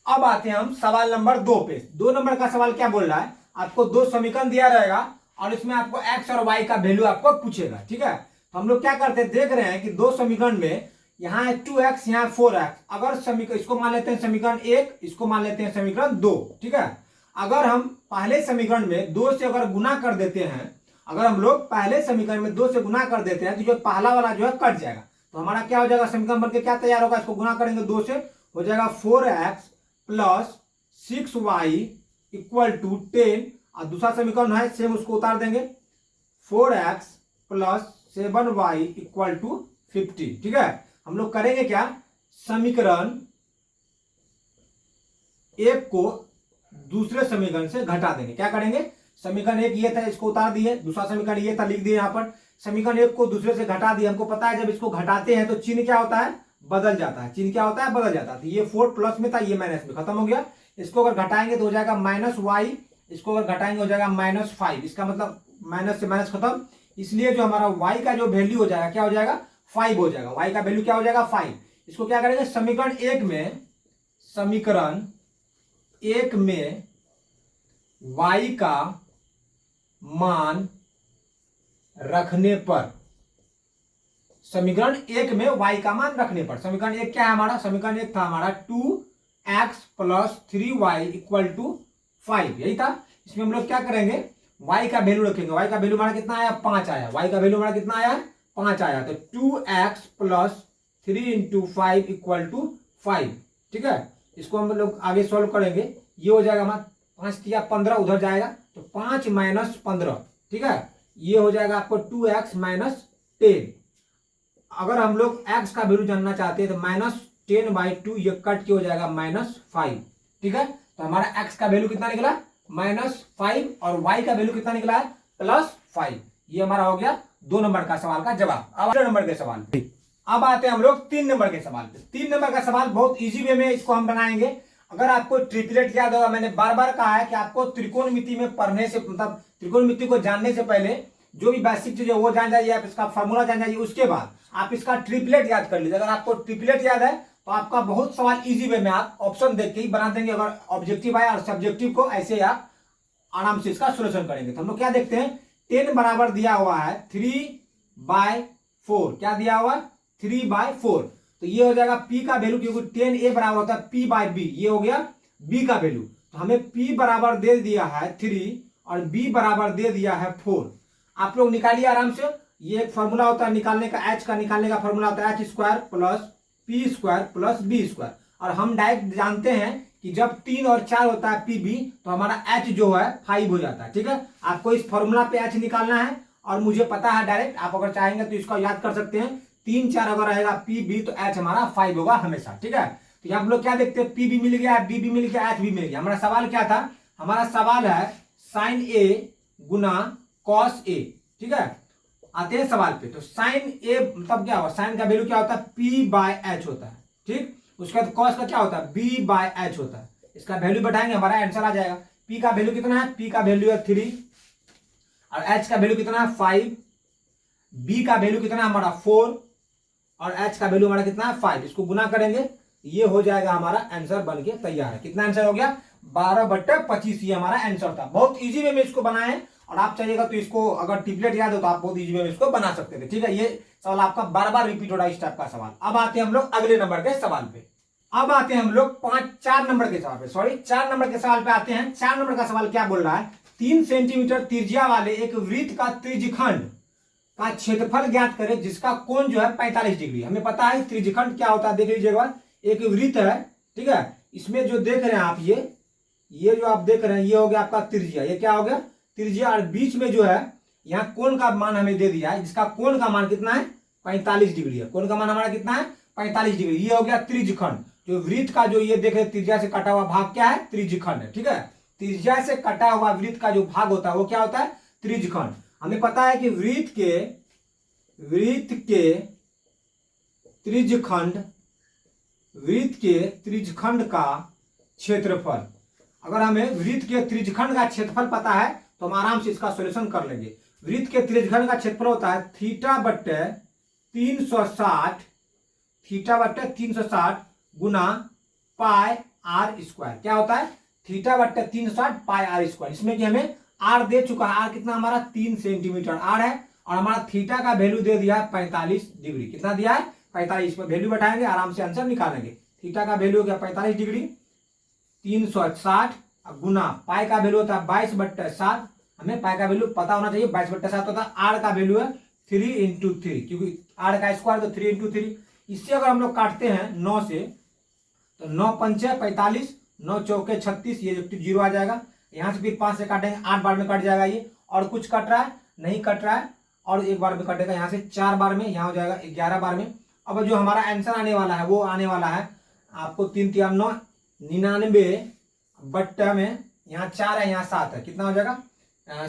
अब आते हैं हम सवाल नंबर 2 पे। 2 नंबर का सवाल क्या बोल रहा है, आपको दो समीकरण दिया रहेगा और इसमें आपको एक्स और वाई का वैल्यू आपको पूछेगा। ठीक है, तो हम लोग क्या करते हैं, देख रहे हैं कि दो समीकरण में यहाँ है 2x, यहाँ 4x। अगर समीकरण इसको मान लेते हैं समीकरण 1, इसको मान लेते हैं समीकरण 2। ठीक है, अगर हम पहले समीकरण में 2 से अगर गुना कर देते हैं, अगर हम लोग पहले समीकरण में 2 से गुना कर देते हैं तो जो पहला वाला जो है कट जाएगा। तो हमारा क्या हो जाएगा, समीकरण बनके क्या तैयार होगा, इसको गुना करेंगे 2 से, हो जाएगा 4x plus 6y equal to 10। और दूसरा समीकरण है सेम, उसको उतार देंगे, 4x plus 7y equal to 50। ठीक है, हम लोग करेंगे क्या, समीकरण एक को दूसरे समीकरण से घटा देंगे। क्या करेंगे, समीकरण एक ये था, इसको उतार दिए, दूसरा समीकरण ये था, लिख दिए यहां पर। समीकरण एक को दूसरे से घटा दिए। हमको पता है जब इसको घटाते हैं तो चिन्ह क्या होता है, बदल जाता है। चिन्ह क्या होता है, बदल जाता है। तो ये 4 प्लस में था, ये माइनस में, खत्म हो गया। इसको अगर घटाएंगे तो हो जाएगा -y, इसको अगर घटाएंगे हो जाएगा -5। इसका मतलब माइनस से माइनस खत्म, इसलिए जो हमारा y का जो वैल्यू हो जाएगा क्या हो जाएगा, 5 हो जाएगा। y का वैल्यू क्या हो जाएगा, 5। इसको क्या करेंगे, समीकरण एक में y का मान रखने पर, समीकरण एक में y का मान रखने पर, समीकरण एक क्या है हमारा, समीकरण एक था हमारा 2x plus 3y equal to 5, यही था। इसमें हम लोग क्या करेंगे, y का वैल्यू रखेंगे। y का वैल्यू हमारा कितना आया, 5 आया। y का वैल्यू हमारा कितना आया, 5 आया। तो 2x plus 3 into 5 equal to 5। ठीक है, इसको हम लोग आगे सॉल्व करेंगे। ये हो जाएगा हमारा 5 या 15 उधर जाएगा, तो 5 माइनस 15। ठीक है, ये हो जाएगा आपको 2x माइनस 10। अगर हम लोग x का वैल्यू जानना चाहते हैं तो -10/2 ये कट के हो जाएगा -5। ठीक है, तो हमारा x का वैल्यू कितना निकला, -5, और y का वैल्यू कितना निकला है, +5। ये हमारा हो गया 2 नंबर का सवाल का जवाब। अब 3 नंबर के सवाल पे, अब आते हैं हम लोग 3 नंबर के सवाल पे। 3 नंबर का सवाल बहुत इजी वे में इसको हम बनाएंगे। अगर आपको ट्रिपलेट याद होगा, मैंने बार बार कहा है कि आपको त्रिकोणमिति में पढ़ने से, मतलब त्रिकोणमिति को जानने से पहले जो भी बेसिक चीज है वो जान जाइए, आप इसका फॉर्मूला जान जाइए, उसके बाद आप इसका ट्रिपलेट याद कर लीजिए। अगर आपको ट्रिपलेट याद है तो आपका बहुत सवाल इजी वे में आप ऑप्शन देख के ही बना देंगे। अगर ऑब्जेक्टिव आया और सब्जेक्टिव को ऐसे आप आराम से इसका सोल्यूशन करेंगे। तो हम लोग क्या देखते हैं, 10 बराबर दिया हुआ है 3/4। क्या दिया हुआ, 3/4। तो ये हो जाएगा p का वैल्यू, क्योंकि 10a बराबर होता है p/b, ये हो गया b का वैल्यू। तो हमें p बराबर दे दिया है 3 और b बराबर दे दिया है 4। आप लोग निकालिए आराम से। ये एक फॉर्मूला होता है निकालने का, h का निकालने का फॉर्मूला होता है h² plus p² plus b²। और हम डायरेक्ट जानते हैं कि जब 3 और 4 होता है pb तो हमारा h जो है 5 हो जाता है। ठीक है, आपको इस फॉर्मूला पे h निकालना है और मुझे पता है डायरेक्ट, आप अगर चाहेंगे तो इसको याद कर सकते हैं। 3 4 अगर रहेगा pb तो h हमारा 5 होगा हमेशा। ठीक है, तो यहाँ हम लोग क्या देखते हैं, pb मिल गया, b भी मिल गया, h भी मिल गया। हमारा सवाल क्या था, हमारा सवाल है sin a Guna cos a। ठीक है, आते हैं सवाल पे। तो साइन ए मतलब क्या होगा, साइन का वैल्यू क्या होता है, p/h होता है। ठीक, उसके बाद कॉस का क्या होता है, b/h होता है। इसका वैल्यू बैठाएंगे, हमारा आंसर आ जाएगा। p का वैल्यू कितना है, p का वैल्यू है 3 और h का वैल्यू कितना है 5, b का वैल्यू कितना है हमारा 4 और h का वैल्यू हमारा कितना है 5। इसको गुना करेंगे, ये हो जाएगा हमारा आंसर बन के तैयार है। कितना आंसर हो गया, 12/25। ये हमारा आंसर था। बहुत इजी वे में इसको बनाए, और आप चाहिएगा तो इसको अगर ट्रिपलेट याद हो तो आप बहुत इजी वे में इसको बना सकते थे। ठीक है, ये सवाल आपका बार बार रिपीट हो रहा है इस टाइप का सवाल। अब आते हैं हम लोग अगले नंबर के सवाल पे। अब आते हैं हम लोग 4 नंबर के सवाल पे, सॉरी 4 नंबर के सवाल पे आते हैं। 4 नंबर का सवाल क्या बोल रहा है, 3 सेंटीमीटर त्रिज्या वाले एक वृत्त का त्रिज्यखंड का क्षेत्रफल ज्ञात करें जिसका कोण जो है 45 डिग्री। हमें पता है त्रिज्यखंड क्या होता है, देख लीजिएगा। एक वृत्त है, ठीक है, इसमें जो देख रहे हैं आप, ये जो आप देख रहे हैं ये हो गया आपका त्रिज्या। ये क्या हो गया, त्रिज्या। और बीच में जो है यहाँ कोण का मान हमें दे दिया है, जिसका कोण का मान कितना है, 45 डिग्री है। कोण का मान हमारा कितना है, 45 डिग्री। ये हो गया त्रिज्यखंड। जो वृत्त का जो ये देख रहे त्रिज्या से कटा हुआ भाग क्या है, त्रिज्यखंड है। ठीक है, त्रिज्या से कटा हुआ वृत्त का जो भाग होता है वो क्या होता है, त्रिज्यखंड। हमें पता है कि वृत्त के त्रिज्यखंड का क्षेत्रफल, अगर हमें वृत्त के त्रिज्यखंड का क्षेत्रफल पता है तो हम आराम से इसका सॉल्यूशन कर लेंगे। वृत्त के त्रिज्यखंड का क्षेत्रफल होता है थीटा/360 गुना पाई आर स्क्वायर। क्या होता है? थीटा बट्टे 360 पाई आर स्क्वायर। इसमें कि हमें आर दे चुका है, आर कितना हमारा 3 सेंटीमीटर आर है, और हमारा थीटा का वैल्यू दे दिया है 45 डिग्री। कितना दिया है? 45 पर वैल्यू बैठाएंगे, आराम से आंसर निकालेंगे। थीटा का वैल्यू हो गया 45 डिग्री, 360 गुना पाई का वैल्यू होता है 22/7। हमें पाई का वैल्यू पता होना चाहिए, 22/7 होता है। आर का वैल्यू है 3 × 3, क्योंकि आर का स्क्वायर तो 3 × 3। इससे अगर हम लोग काटते हैं 9 से, तो 9 पंचे 45, 9 चौके 36, ये 0 आ जाएगा। यहाँ से फिर 5 से काटेंगे, 8 बार में कट जाएगा ये। और कुछ कट रहा है? नहीं कट रहा है, और एक बार में कटेगा। यहाँ से 4 बार में, यहाँ हो जाएगा 11 बार में। अब जो हमारा आंसर आने वाला है वो आने वाला है आपको 3 × 3 = 9, 99 बट्टा में यहाँ 4 है, यहाँ 7 है, कितना हो जाएगा?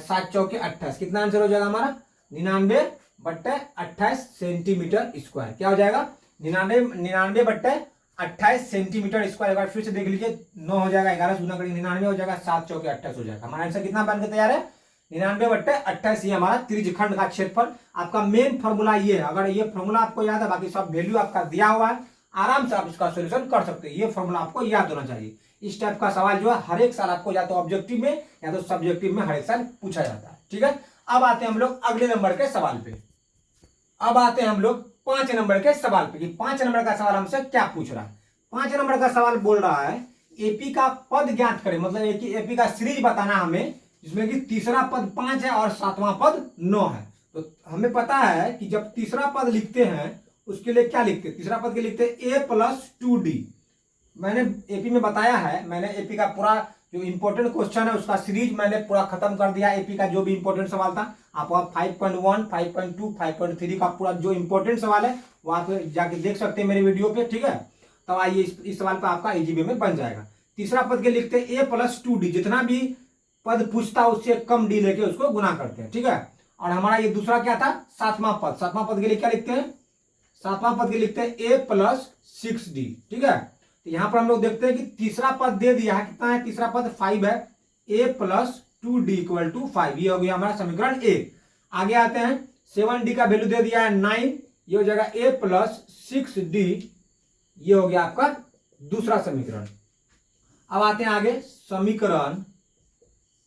7 चौके 28। कितना आंसर हो जाएगा हमारा? 99/28 सेंटीमीटर स्क्वायर। क्या हो जाएगा? 99/28 सेंटीमीटर स्क्वायर। एक बार फिर से देख लीजिए, 9 हो जाएगा, 11 से गुना करेंगे 99 हो जाएगा, 7 चौके 28 हो जाएगा। हमारा आंसर कितना बनकर तैयार है? 99/28। ये हमारा त्रिज्यखंड का क्षेत्रफल। आपका मेन फॉर्मूला ये है। अगर ये फॉर्मूला आपको याद है, बाकी सब वैल्यू आपका दिया हुआ है, आराम से आप इसका सोल्यूशन कर सकते हैं। ये फॉर्मूला आपको याद होना चाहिए। इस टाइप का सवाल जो है हर एक साल आपको या तो ऑब्जेक्टिव में या तो सब्जेक्टिव में हर एक साल पूछा जाता है। ठीक है, अब आते हैं हम लोग अगले नंबर के सवाल पे। अब आते हैं हम लोग 5 नंबर के सवाल पे कि 5 नंबर का सवाल हमसे क्या पूछ रहा है। 5 नंबर का सवाल बोल रहा है एपी का पद ज्ञात करें, मतलब एपी का सीरीज बताना हमें, जिसमें कि तीसरा पद 5 है और 7वां पद 9 है। तो हमें पता है कि जब तीसरा पद लिखते हैं उसके लिए क्या लिखते हैं? तीसरा पद के लिखते हैं a + 2d। मैंने एपी में बताया है, मैंने एपी का पूरा जो इंपॉर्टेंट क्वेश्चन है उसका सीरीज मैंने पूरा खत्म कर दिया। एपी का जो भी इंपॉर्टेंट सवाल था, आप 5.1, 5.2, 5.3 का पूरा जो इंपॉर्टेंट सवाल है वो आप जाके देख सकते हैं मेरे वीडियो पे। ठीक है, तो आइए इस सवाल पर आपका इजी में बन जाएगा। तीसरा पद के लिखते हैं a + 2d। जितना भी पद पूछता है उससे कम डी लेके उसको गुना करते हैं। ठीक है, और हमारा ये दूसरा क्या था? 7वां पद। 7वां पद के लिए क्या लिखते हैं? 7वां पद के लिखते हैं a + 6d। ठीक है, तो यहां पर हम लोग देखते हैं कि तीसरा पद दे दिया है, कितना है? तीसरा पद 5 है, a + 2d = 5। ये हो गया हमारा समीकरण 1। आगे आते हैं, 7d का वैल्यू दे दिया है 9, ये हो जाएगा a + 6d। ये हो गया आपका दूसरा समीकरण। अब आते हैं आगे, समीकरण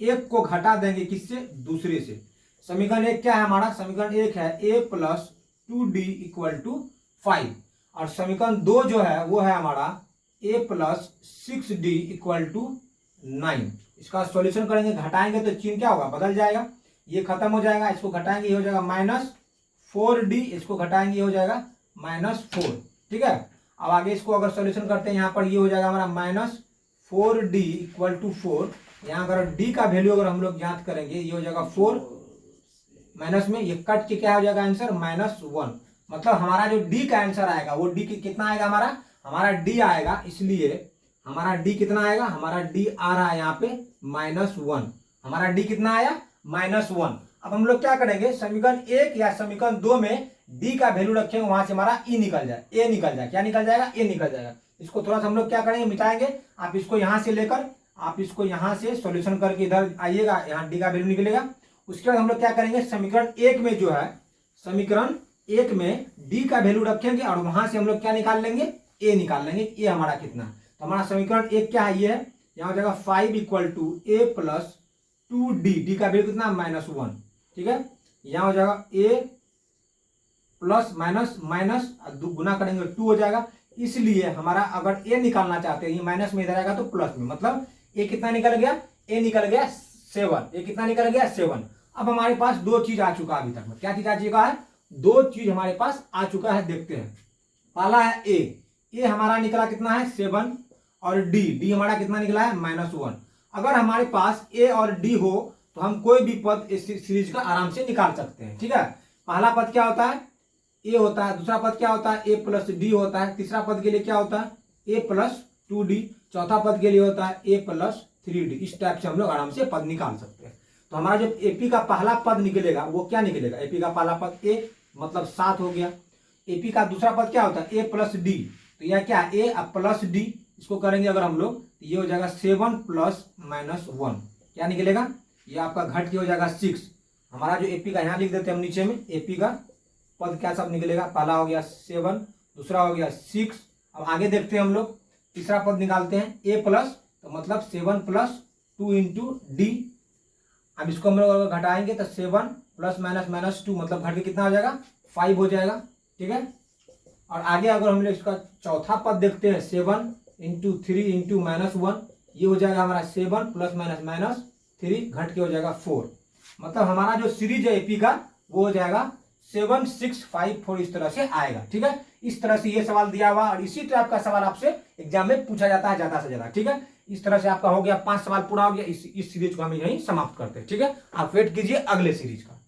1 को घटा देंगे किससे? दूसरे से। समीकरण 1 क्या है हमारा? समीकरण 1 है a + 2d = 5, और समीकरण 2 जो है वो है हमारा a + 6d = 9। इसका सॉल्यूशन करेंगे, घटाएंगे तो चिन्ह क्या होगा? बदल जाएगा, ये खत्म हो जाएगा। इसको घटाएंगे, ये हो जाएगा -4d। इसको घटाएंगे, ये हो जाएगा -4। ठीक है, अब आगे इसको अगर सॉल्यूशन करते हैं, यहाँ पर ये हो जाएगा हमारा -4d = 4। यहाँ अगर d का वैल्यू अगर हम लोग ज्ञात करेंगे, ये हो जाएगा 4 माइनस में, ये कट के क्या हो जाएगा आंसर? -1। मतलब हमारा जो d का आंसर आएगा वो d कितना आएगा? हमारा d आएगा, इसलिए हमारा d कितना आएगा? हमारा d आ रहा है यहाँ पे -1। हमारा d कितना आया? -1। अब हम लोग क्या करेंगे, समीकरण 1 या समीकरण 2 में d का वैल्यू रखेंगे, वहां से हमारा e निकल जाए, a निकल जाए। क्या निकल जाएगा? a निकल जाएगा। इसको थोड़ा सा हम लोग क्या करेंगे, मिटाएंगे। आप इसको यहां से लेकर, आप इसको यहां से सॉल्यूशन करके इधर आइएगा, यहाँ d का वैल्यू निकलेगा। उसके बाद हम लोग क्या करेंगे, समीकरण 1 में जो है, समीकरण 1 में d का वैल्यू रखेंगे और वहां से हम लोग क्या निकाल लेंगे? a निकाल लेंगे। ये हमारा कितना? तो हमारा समीकरण 1 क्या है? ये है, यहाँ हो जाएगा 5 = a + 2d। d का वैल्यू कितना? -1। ठीक है, यहाँ हो जाएगा a प्लस माइनस गुना करेंगे 2 हो जाएगा। इसलिए हमारा अगर a निकालना चाहते हैं, ये माइनस में इधर आएगा तो प्लस में, मतलब a कितना निकल गया? a निकल गया 7। a कितना निकल गया? 7। अब हमारे पास 2 चीज आ चुका है अभी तक में। क्या चीज आ चुका है? 2 चीज हमारे पास आ चुका है, देखते हैं। पहला है a हमारा निकला कितना है? 7, और d हमारा कितना निकला है? -1। अगर हमारे पास a और d हो तो हम कोई भी पद इस सीरीज का आराम से निकाल सकते हैं। ठीक है, पहला पद क्या होता है? a होता है। दूसरा पद क्या होता है? a + d होता है। तीसरा पद के लिए क्या होता है? a + 2d। चौथा पद के लिए होता है a + 3d। इस टाइप से हम लोग आराम से पद निकाल सकते हैं। तो हमारा जब एपी का पहला पद निकलेगा वो क्या निकलेगा? एपी का पहला पद a, मतलब 7 हो गया। एपी का दूसरा पद क्या होता है? a + d। तो यह क्या है? a + d। इसको करेंगे अगर हम लोग, तो ये हो जाएगा 7 + -1। क्या निकलेगा? ये आपका घट के हो जाएगा 6। हमारा जो एपी का यहाँ लिख देते हैं हम नीचे में, एपी का पद क्या सब निकलेगा? पहला हो गया 7, दूसरा हो गया 6। अब आगे देखते हैं हम लोग, तीसरा पद निकालते हैं ए प्लस, तो मतलब 7 प्लस 2 इंटू डी। अब इसको हम लोग अगर घटाएंगे तो 7 प्लस माइनस माइनस 2 मतलब घट के कितना हो जाएगा 5 हो जाएगा। ठीक है, और आगे अगर हम लोग इसका चौथा पद देखते हैं 7 इंटू 3 इंटू माइनस 1, ये हो जाएगा हमारा 7 प्लस माइनस माइनस 3 घट के हो जाएगा 4। मतलब हमारा जो सीरीज है एपी का वो हो जाएगा 7 6 5 4, इस तरह से आएगा। ठीक है, इस तरह से ये सवाल दिया हुआ और इसी टाइप का सवाल आपसे एग्जाम में पूछा जाता है ज्यादा से ज्यादा। ठीक है, इस तरह से आपका हो गया 5 सवाल पूरा हो गया। इस सीरीज को हम यहीं समाप्त करते हैं। ठीक है, आप वेट कीजिए अगले सीरीज का।